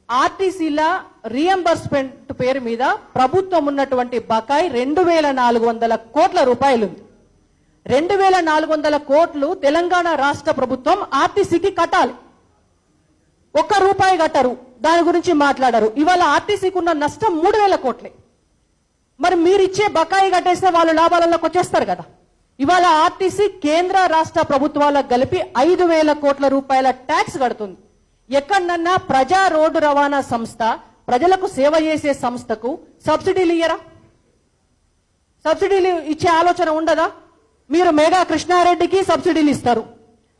ఆర్టీసీల reimbursement పేరు మీద ప్రభుత్వం ఉన్నటువంటి బకాయి 2400 కోట్ల రూపాయలు ఉంది. 2400 కోట్లు తెలంగాణ రాష్ట్ర ప్రభుత్వం ఆర్టీసీకి కట్టాలి. ₹1 కట్టరు, దాని గురించి మాట్లాడారు. ఇవాళ ఆర్టీసీకి ఉన్న నష్టం 3000 కోట్లే. మరి మీరు ఇచ్చే బకాయి కట్టేస్తే వాళ్ళు లాభాలలోకి వచ్చేస్తారు కదా. ఇవాళ ఆర్టీసీ కేంద్ర రాష్ట్ర ప్రభుత్వాలకు కలిపి 5000 కోట్ల రూపాయల ట్యాక్స్ కడుతుంది. ఎక్కడన్నా ప్రజా రోడ్డు రవాణా సంస్థ ప్రజలకు సేవ చేసే సంస్థకు సబ్సిడీలు ఇయ్యరా? సబ్సిడీలు ఇచ్చే ఆలోచన ఉండదా? మీరు మేఘా కృష్ణారెడ్డికి సబ్సిడీలు ఇస్తారు.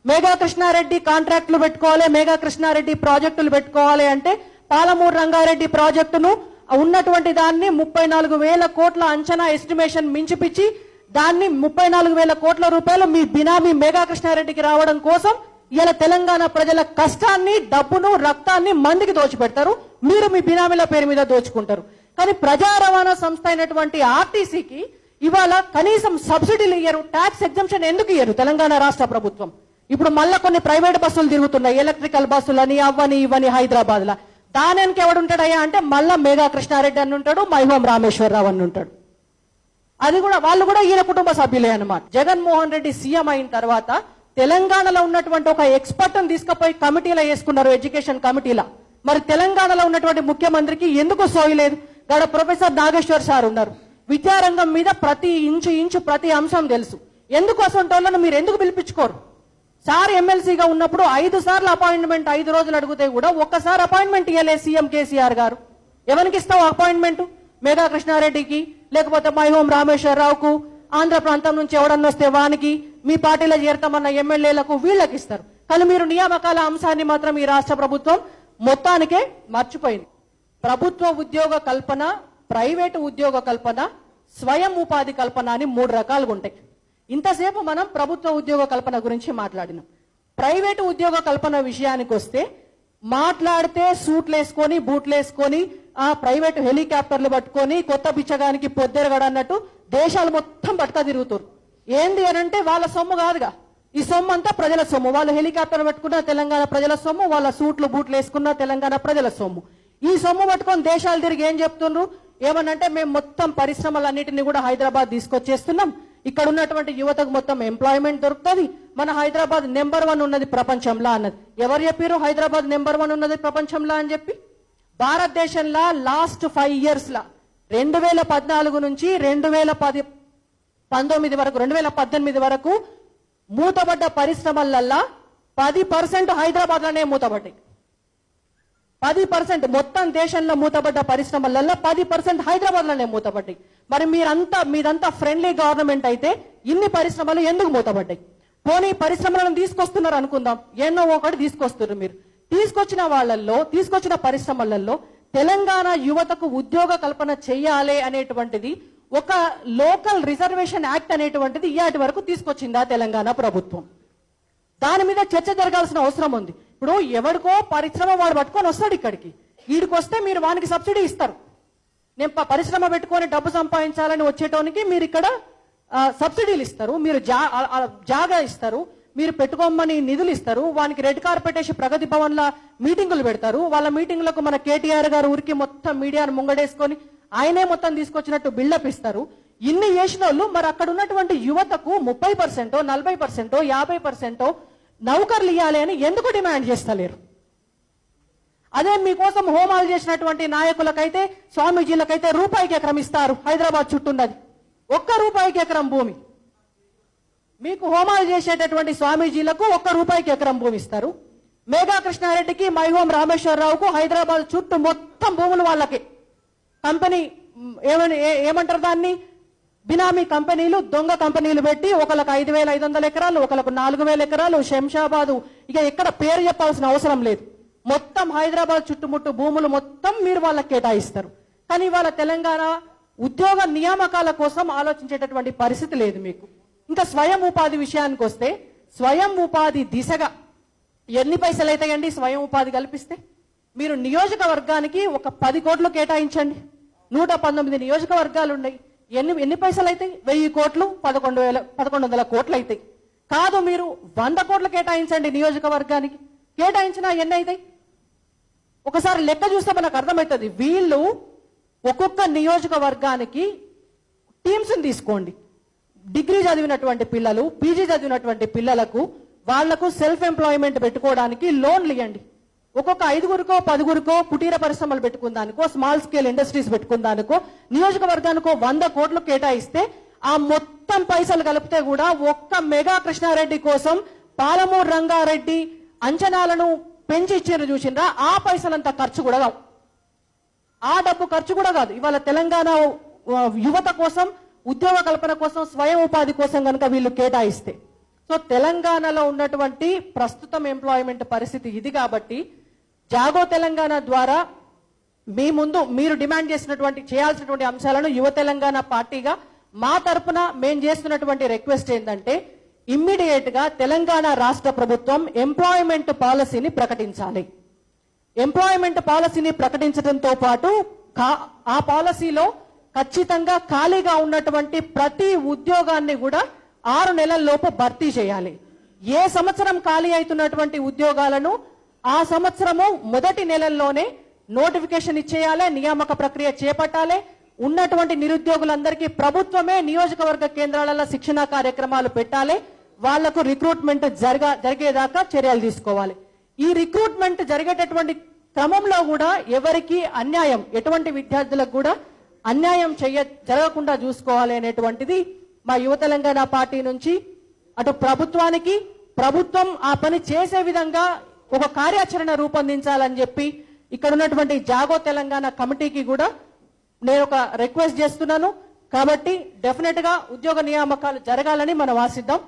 మేఘా కృష్ణారెడ్డి కాంట్రాక్టులు పెట్టుకోవాలి, మేఘా కృష్ణారెడ్డి ప్రాజెక్టులు పెట్టుకోవాలి అంటే పాలమూరు రంగారెడ్డి ప్రాజెక్టును ఉన్నటువంటి దాన్ని 34,000 కోట్ల అంచనా ఎస్టిమేషన్ మించిపిచ్చి దాన్ని 34,000 కోట్ల రూపాయలు మీ బినామీ మేఘా కృష్ణారెడ్డికి రావడం కోసం ఇలా తెలంగాణ ప్రజల కష్టాన్ని, డబ్బును, రక్తాన్ని మందికి దోచిపెడతారు. మీరు మీ బినామీల పేరు మీద దోచుకుంటారు. కానీ ప్రజా రవాణా సంస్థ అయినటువంటి ఆర్టీసీకి ఇవాళ కనీసం సబ్సిడీలు ఇయ్యరు, ట్యాక్స్ ఎగ్జంప్షన్ ఎందుకు ఇయ్యరు తెలంగాణ రాష్ట్ర ప్రభుత్వం? ఇప్పుడు మళ్ళా కొన్ని ప్రైవేట్ బస్సులు తిరుగుతున్నాయి, ఎలక్ట్రికల్ బస్సులని అవని ఇవని హైదరాబాద్ లా. దానికి ఎవడుంటాడయ్యా అంటే మళ్ళా మేఘా కృష్ణారెడ్డి అని ఉంటాడు, మైహోం రామేశ్వరరావు అని ఉంటాడు. అది కూడా వాళ్ళు కూడా ఈయన కుటుంబ సభ్యులే అన్నమాట. జగన్మోహన్ రెడ్డి సీఎం అయిన తర్వాత తెలంగాణలో ఉన్నటువంటి ఒక ఎక్స్పర్ట్ ని తీసుకుపోయి కమిటీలో వేసుకున్నారు, ఎడ్యుకేషన్ కమిటీలా. మరి తెలంగాణలో ఉన్నటువంటి ముఖ్యమంత్రికి ఎందుకు సోయలేదు? గడ ప్రొఫెసర్ నాగేశ్వర్ సార్ ఉన్నారు, విద్యారంగం మీద ప్రతి ఇంచు ప్రతి అంశం తెలుసు. ఎందుకు అసంటోళ్ళను మీరు ఎందుకు పిలిపించుకోరు? సార్ ఎమ్మెల్సీగా ఉన్నప్పుడు 5 సార్లు అపాయింట్మెంట్ 5 రోజులు అడిగితే కూడా ఒక్కసారి అపాయింట్మెంట్ ఇవ్వలేదు సీఎం కేసీఆర్ గారు. ఎవరికి ఇస్తావు అపాయింట్మెంట్? మేఘా కృష్ణారెడ్డికి, లేకపోతే మైహోం రామేశ్వరరావుకు, ఆంధ్ర ప్రాంతం నుంచి ఎవడన్నా వస్తే వానికి, మీ పార్టీలో చేరతామన్న ఎమ్మెల్యేలకు, వీళ్ళకి ఇస్తారు. కానీ మీరు నియామకాల అంశాన్ని మాత్రం ఈ రాష్ట్ర ప్రభుత్వం మొత్తానికే మర్చిపోయింది. ప్రభుత్వ ఉద్యోగ కల్పన, ప్రైవేటు ఉద్యోగ కల్పన, స్వయం ఉపాధి కల్పన అని 3 రకాలుగా ఉంటాయి. ఇంతసేపు మనం ప్రభుత్వ ఉద్యోగ కల్పన గురించి మాట్లాడినాం. ప్రైవేటు ఉద్యోగ కల్పన విషయానికి వస్తే మాట్లాడితే సూట్లు వేసుకొని, బూట్లు వేసుకొని, ఆ ప్రైవేటు హెలికాప్టర్లు పట్టుకొని కొత్త బిచ్చగానికి పొద్దెరగడన్నట్టు దేశాలు మొత్తం పట్టుక తిరుగుతారు. ఏంది అనంటే వాళ్ళ సొమ్ము కాదుగా, ఈ సొమ్ము అంతా ప్రజల సొమ్ము. వాళ్ళు హెలికాప్టర్ పట్టుకున్న తెలంగాణ ప్రజల సొమ్ము, వాళ్ళ సూట్లు బూట్లు వేసుకున్న తెలంగాణ ప్రజల సొమ్ము. ఈ సొమ్ము పట్టుకొని దేశాలు తిరిగి ఏం చెప్తున్నారు? ఏమనంటే మేము మొత్తం పరిశ్రమలన్నిటిని కూడా హైదరాబాద్ తీసుకొచ్చేస్తున్నాం, ఇక్కడ ఉన్నటువంటి యువతకు మొత్తం ఎంప్లాయ్మెంట్ దొరుకుతుంది, మన హైదరాబాద్ నెంబర్ 1 ఉన్నది ప్రపంచంలో అన్నది. ఎవరు చెప్పారు హైదరాబాద్ నెంబర్ 1 ఉన్నది ప్రపంచంలో అని చెప్పి? భారతదేశంలో లాస్ట్ 5 ఇయర్స్ లా 2014 నుంచి 2018 వరకు మూతబడ్డ పరిశ్రమలల్లా 10% హైదరాబాద్ లోనే మూతబడ్డాయి. 10% మొత్తం దేశంలో మూతబడ్డ పరిశ్రమలలో 10% హైదరాబాద్ లోనే మూతబడ్డాయి. మరి మీదంతా ఫ్రెండ్లీ గవర్నమెంట్ అయితే ఇన్ని పరిశ్రమలు ఎందుకు మూతబడ్డాయి? పోనీ పరిశ్రమలను తీసుకొస్తున్నారు అనుకుందాం, ఎన్నో ఒకటి తీసుకొస్తున్నారు. మీరు తీసుకొచ్చిన పరిశ్రమలలో తెలంగాణ యువతకు ఉద్యోగ కల్పన చేయాలి అనేటువంటిది ఒక లోకల్ రిజర్వేషన్ యాక్ట్ అనేటువంటిది ఇయాటి వరకు తీసుకొచ్చిందా తెలంగాణ ప్రభుత్వం? దాని మీద చర్చ జరగాల్సిన అవసరం ఉంది. ఇప్పుడు ఎవరికో పరిశ్రమ వాడు పట్టుకొని వస్తాడు ఇక్కడికి, వీడికి వస్తే మీరు వానికి సబ్సిడీ ఇస్తారు. నేను పరిశ్రమ పెట్టుకొని డబ్బు సంపాదించాలని వచ్చేటోనికి మీరు ఇక్కడ సబ్సిడీలు ఇస్తారు, మీరు జాగా ఇస్తారు, మీరు పెట్టుకోమని నిధులు ఇస్తారు, వానికి రెడ్ కార్పెట్ వేసి ప్రగతి భవన్ల మీటింగులు పెడతారు. వాళ్ళ మీటింగులకు మన కేటీఆర్ గారు ఊరికి మొత్తం మీడియాను ముంగడేసుకొని ఆయనే మొత్తం తీసుకొచ్చినట్టు బిల్డప్ ఇస్తారు. ఇన్ని చేసిన వాళ్ళు మరి అక్కడ ఉన్నటువంటి యువతకు 30%, 40%, 50% నౌకర్లు ఇవ్వాలి అని ఎందుకు డిమాండ్ చేస్తలేరు? అదే మీకోసం హోమాలు చేసినటువంటి నాయకులకైతే, స్వామీజీలకైతే ₹1 ఎకరం ఇస్తారు. హైదరాబాద్ చుట్టూన్నది ₹1 ఎకరం భూమి. మీకు హోమాలు చేసేటటువంటి స్వామీజీలకు ₹1 ఎకరం భూమి ఇస్తారు. మేఘా కృష్ణారెడ్డికి, మైహోం రామేశ్వరరావుకు హైదరాబాద్ చుట్టూ మొత్తం భూములు వాళ్ళకి. కంపెనీ ఏమంటారు దాన్ని? బినామీ కంపెనీలు, దొంగ కంపెనీలు పెట్టి ఒకళ్ళకి 5,500 ఎకరాలు, ఒకళ్ళకు 4,000 ఎకరాలు, శంషాబాదు, ఇక ఎక్కడ పేరు చెప్పాల్సిన అవసరం లేదు. మొత్తం హైదరాబాద్ చుట్టుముట్టు భూములు మొత్తం మీరు వాళ్ళకి కేటాయిస్తారు. కానీ వాళ్ళ తెలంగాణ ఉద్యోగ నియామకాల కోసం ఆలోచించేటటువంటి పరిస్థితి లేదు మీకు. ఇంకా స్వయం ఉపాధి విషయానికి వస్తే, స్వయం ఉపాధి దిశగా ఎన్ని పైసలు అవుతాయండి స్వయం ఉపాధి కల్పిస్తే? మీరు నియోజకవర్గానికి ఒక 10 కోట్లు కేటాయించండి. 119 నియోజకవర్గాలు ఉన్నాయి. ఎన్ని పైసలు అవుతాయి? 1000 కోట్లు, 1100 కోట్లు అవుతాయి. కాదు, మీరు 100 కోట్లు కేటాయించండి నియోజకవర్గానికి. కేటాయించినా ఎన్ని అవుతాయి? ఒకసారి లెక్క చూస్తే మనకు అర్థమవుతుంది. వీళ్ళు ఒక్కొక్క నియోజకవర్గానికి టీమ్స్ తీసుకోండి. డిగ్రీ చదివినటువంటి పిల్లలు, పీజీ చదివినటువంటి పిల్లలకు వాళ్లకు సెల్ఫ్ ఎంప్లాయ్మెంట్ పెట్టుకోవడానికి లోన్లు ఇవ్వండి. ఒక్కొక్క 5గురికో 10గురికో కుటీర పరిశ్రమలు పెట్టుకుందానికో, స్మాల్ స్కేల్ ఇండస్ట్రీస్ పెట్టుకుందానికో నియోజకవర్గానికో 100 కోట్లు కేటాయిస్తే ఆ మొత్తం పైసలు కలిపితే కూడా ఒక్క మెగా కృష్ణారెడ్డి కోసం పాలమూరు రంగారెడ్డి అంచనాలను పెంచి ఇచ్చారు చూసిండ్రా, ఆ పైసలంతా ఖర్చు కూడా కావు. ఆ డబ్బు ఖర్చు కూడా కాదు. ఇవాళ తెలంగాణ యువత కోసం, ఉద్యోగ కల్పన కోసం, స్వయం ఉపాధి కోసం కనుక వీళ్ళు కేటాయిస్తే, సో తెలంగాణలో ఉన్నటువంటి ప్రస్తుతం ఎంప్లాయ్మెంట్ పరిస్థితి ఇది. కాబట్టి జాగో తెలంగాణ ద్వారా మీ ముందు మీరు డిమాండ్ చేసినటువంటి చేయాల్సినటువంటి అంశాలను యువ తెలంగాణ పార్టీగా మా తరపున మేము చేస్తున్నటువంటి రిక్వెస్ట్ ఏంటంటే, ఇమ్మీడియట్ గా తెలంగాణ రాష్ట్ర ప్రభుత్వం ఎంప్లాయ్మెంట్ పాలసీని ప్రకటించాలి. ఎంప్లాయ్మెంట్ పాలసీని ప్రకటించడంతో పాటు ఆ పాలసీలో ఖచ్చితంగా ఖాళీగా ఉన్నటువంటి ప్రతి ఉద్యోగాన్ని కూడా 6 నెలల్లోపు భర్తీ చేయాలి. ఏ సంవత్సరం ఖాళీ అవుతున్నటువంటి ఉద్యోగాలను ఆ సంవత్సరము మొదటి నెలల్లోనే నోటిఫికేషన్ ఇచ్చేయాలి, నియామక ప్రక్రియ చేపట్టాలి. ఉన్నటువంటి నిరుద్యోగులందరికీ ప్రభుత్వమే నియోజకవర్గ కేంద్రాలలో శిక్షణా కార్యక్రమాలు పెట్టాలి. వాళ్లకు రిక్రూట్మెంట్ జరిగేదాకా చర్యలు తీసుకోవాలి. ఈ రిక్రూట్మెంట్ జరిగేటటువంటి క్రమంలో కూడా ఎవరికి అన్యాయం, ఎటువంటి విద్యార్థులకు కూడా అన్యాయం జరగకుండా చూసుకోవాలి అనేటువంటిది మా యువ తెలంగాణ పార్టీ నుంచి అటు ప్రభుత్వానికి, ప్రభుత్వం ఆ పని చేసే విధంగా ఒక కార్యాచరణ రూపొందించాలని చెప్పి ఇక్కడ ఉన్నటువంటి జాగో తెలంగాణ కమిటీకి కూడా నేను ఒక రిక్వెస్ట్ చేస్తున్నాను. కాబట్టి డెఫినెట్ గా ఉద్యోగ నియామకాలు జరగాలని మనం ఆశిద్దాం.